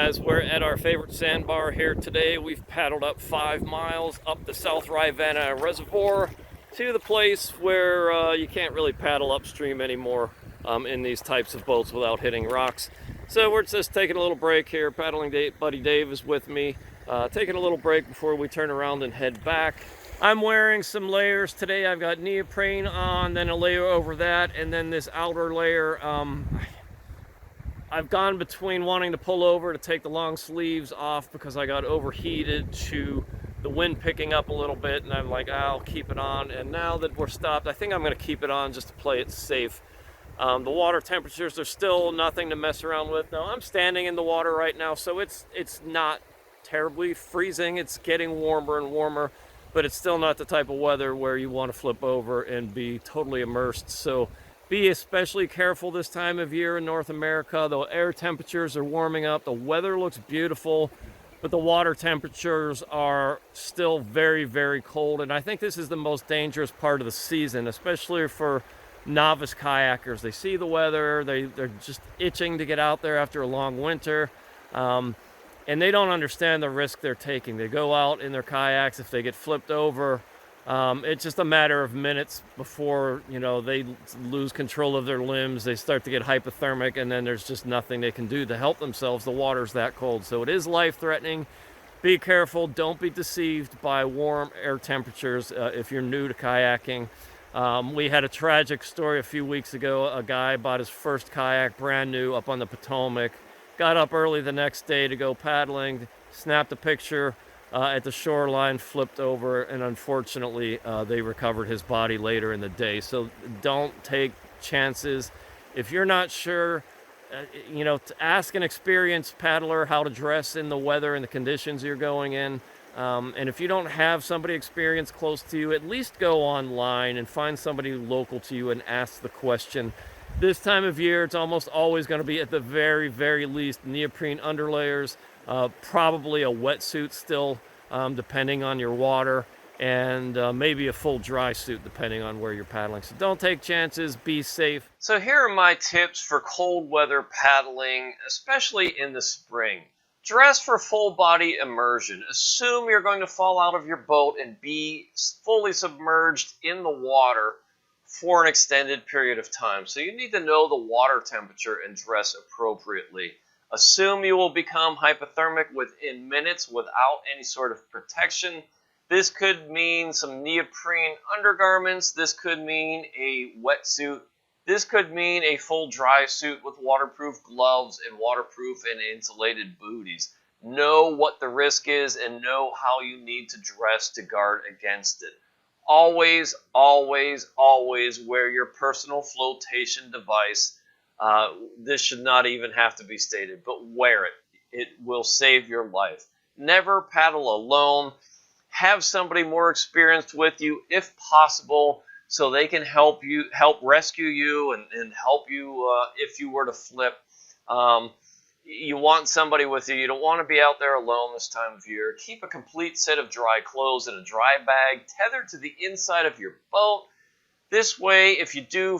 guys, we're at our favorite sandbar here today. We've paddled up 5 miles up the South Rivanna Reservoir to the place where you can't really paddle upstream anymore in these types of boats without hitting rocks. So we're just taking a little break here. Paddling buddy Dave is with me, taking a little break before we turn around and head back. I'm wearing some layers today. I've got neoprene on, then a layer over that, and then this outer layer. I've gone between wanting to pull over to take the long sleeves off because I got overheated to the wind picking up a little bit, and I'm like, I'll keep it on. And now that we're stopped, I think I'm going to keep it on just to play it safe. The water temperatures are still nothing to mess around with. Now I'm standing in the water right now, so it's not terribly freezing. It's getting warmer and warmer, but it's still not the type of weather where you want to flip over and be totally immersed. So be especially careful this time of year in North America. The air temperatures are warming up. The weather looks beautiful, but the water temperatures are still very, very cold. And I think this is the most dangerous part of the season, especially for novice kayakers. They see the weather, they're just itching to get out there after a long winter. And they don't understand the risk they're taking. They go out in their kayaks. If they get flipped over, it's just a matter of minutes before, they lose control of their limbs. They start to get hypothermic, and then there's just nothing they can do to help themselves. The water's that cold. So it is life-threatening. Be careful. Don't be deceived by warm air temperatures if you're new to kayaking. We had a tragic story a few weeks ago. A guy bought his first kayak brand new up on the Potomac, got up early the next day to go paddling, snapped a picture at the shoreline, flipped over, and unfortunately they recovered his body later in the day. So don't take chances. If you're not sure, to ask an experienced paddler how to dress in the weather and the conditions you're going in. And if you don't have somebody experienced close to you, at least go online and find somebody local to you and ask the question. This time of year, it's almost always going to be, at the very, very least, neoprene underlayers, probably a wetsuit still, depending on your water, and maybe a full dry suit depending on where you're paddling. So don't take chances, be safe. So here are my tips for cold weather paddling, especially in the spring. Dress for full body immersion. Assume you're going to fall out of your boat and be fully submerged in the water for an extended period of time. So you need to know the water temperature and dress appropriately. Assume you will become hypothermic within minutes without any sort of protection. This could mean some neoprene undergarments. This could mean a wetsuit. This could mean a full dry suit with waterproof gloves and waterproof and insulated booties. Know what the risk is and know how you need to dress to guard against it. Always, always, always wear your personal flotation device. This should not even have to be stated, but wear it. It will save your life. Never paddle alone. Have somebody more experienced with you if possible, so they can help rescue you and help you if you were to flip. You want somebody with you. You don't want to be out there alone this time of year. Keep a complete set of dry clothes in a dry bag tethered to the inside of your boat. This way, if you do,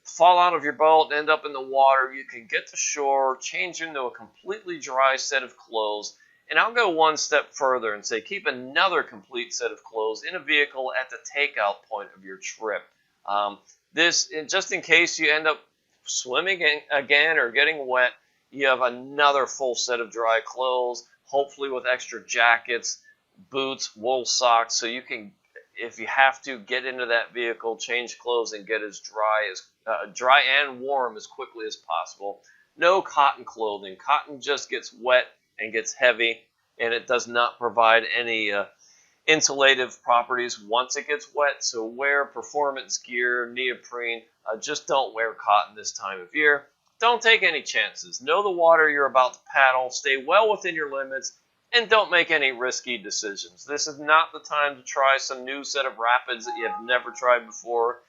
fall out of your boat and end up in the water, you can get to shore, change into a completely dry set of clothes. And I'll go one step further and say keep another complete set of clothes in a vehicle at the takeout point of your trip. This, just in case you end up swimming again or getting wet, you have another full set of dry clothes, hopefully with extra jackets, boots, wool socks, so you can, if you have to, get into that vehicle, change clothes, and get as dry and warm as quickly as possible. No cotton clothing. Cotton just gets wet and gets heavy, and it does not provide any insulative properties once it gets wet. So wear performance gear, neoprene. Just don't wear cotton this time of year. Don't take any chances. Know the water you're about to paddle. Stay well within your limits, and don't make any risky decisions. This is not the time to try some new set of rapids that you have never tried before.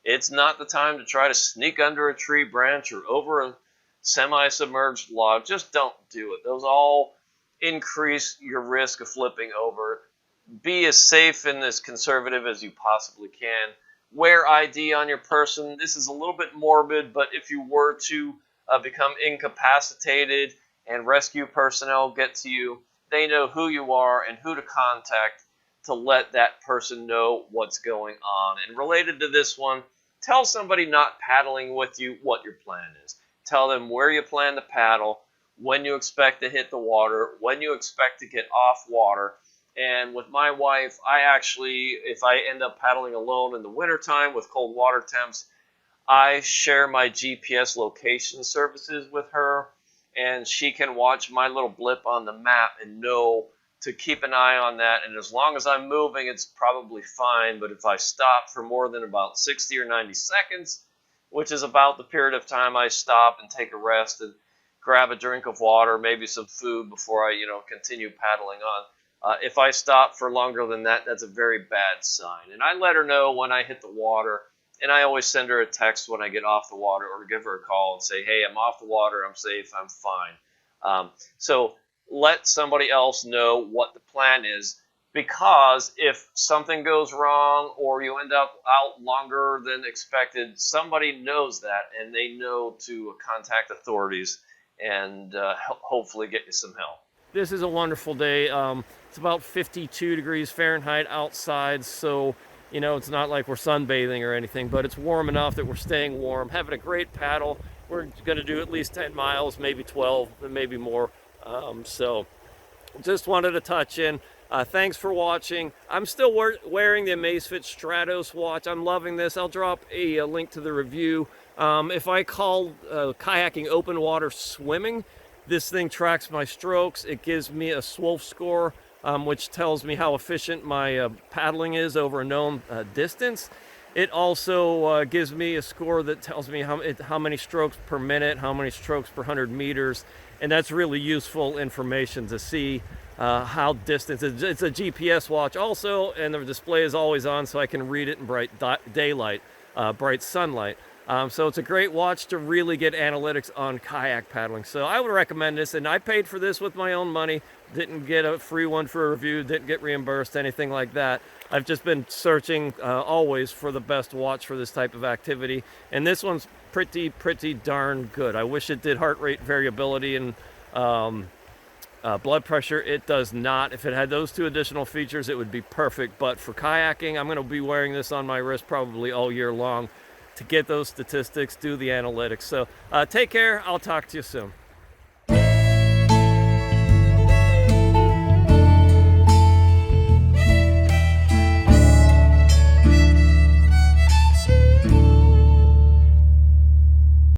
It's not the time to try to sneak under a tree branch or over a semi-submerged log. Just don't do it. Those all increase your risk of flipping over. Be as safe and as conservative as you possibly can. Wear ID on your person. This is a little bit morbid, but if you were to become incapacitated and rescue personnel get to you, they know who you are and who to contact to let that person know what's going on. And related to this one, tell somebody not paddling with you what your plan is. Tell them where you plan to paddle, when you expect to hit the water, when you expect to get off water. And with my wife, I actually, if I end up paddling alone in the wintertime with cold water temps, I share my GPS location services with her, and she can watch my little blip on the map and know to keep an eye on that. And as long as I'm moving, it's probably fine. But if I stop for more than about 60 or 90 seconds, which is about the period of time I stop and take a rest and grab a drink of water, maybe some food before I, continue paddling on. If I stop for longer than that, that's a very bad sign. And I let her know when I hit the water, and I always send her a text when I get off the water or give her a call and say, hey, I'm off the water, I'm safe, I'm fine. So let somebody else know what the plan is, because if something goes wrong or you end up out longer than expected, somebody knows that, and they know to contact authorities and hopefully get you some help. This is a wonderful day. It's about 52 degrees Fahrenheit outside, so it's not like we're sunbathing or anything, but it's warm enough that we're staying warm, having a great paddle. We're going to do at least 10 miles, maybe 12, maybe more. So just wanted to touch in. Thanks for watching. I'm still wearing the Amazfit Stratos watch. I'm loving this. I'll drop a link to the review. If I call kayaking open water swimming, this thing tracks my strokes. It gives me a SWOLF score, which tells me how efficient my paddling is over a known distance. It also gives me a score that tells me how many strokes per minute, how many strokes per 100 meters, and that's really useful information to see how distant. It's a GPS watch also, and the display is always on, so I can read it in bright daylight, bright sunlight. So it's a great watch to really get analytics on kayak paddling. So I would recommend this, and I paid for this with my own money. Didn't get a free one for a review, didn't get reimbursed, anything like that. I've just been searching always for the best watch for this type of activity, and this one's pretty darn good. I wish it did heart rate variability and blood pressure. It does not. If it had those two additional features, it would be perfect. But for kayaking, I'm going to be wearing this on my wrist probably all year long to get those statistics, do the analytics. So take care. I'll talk to you soon.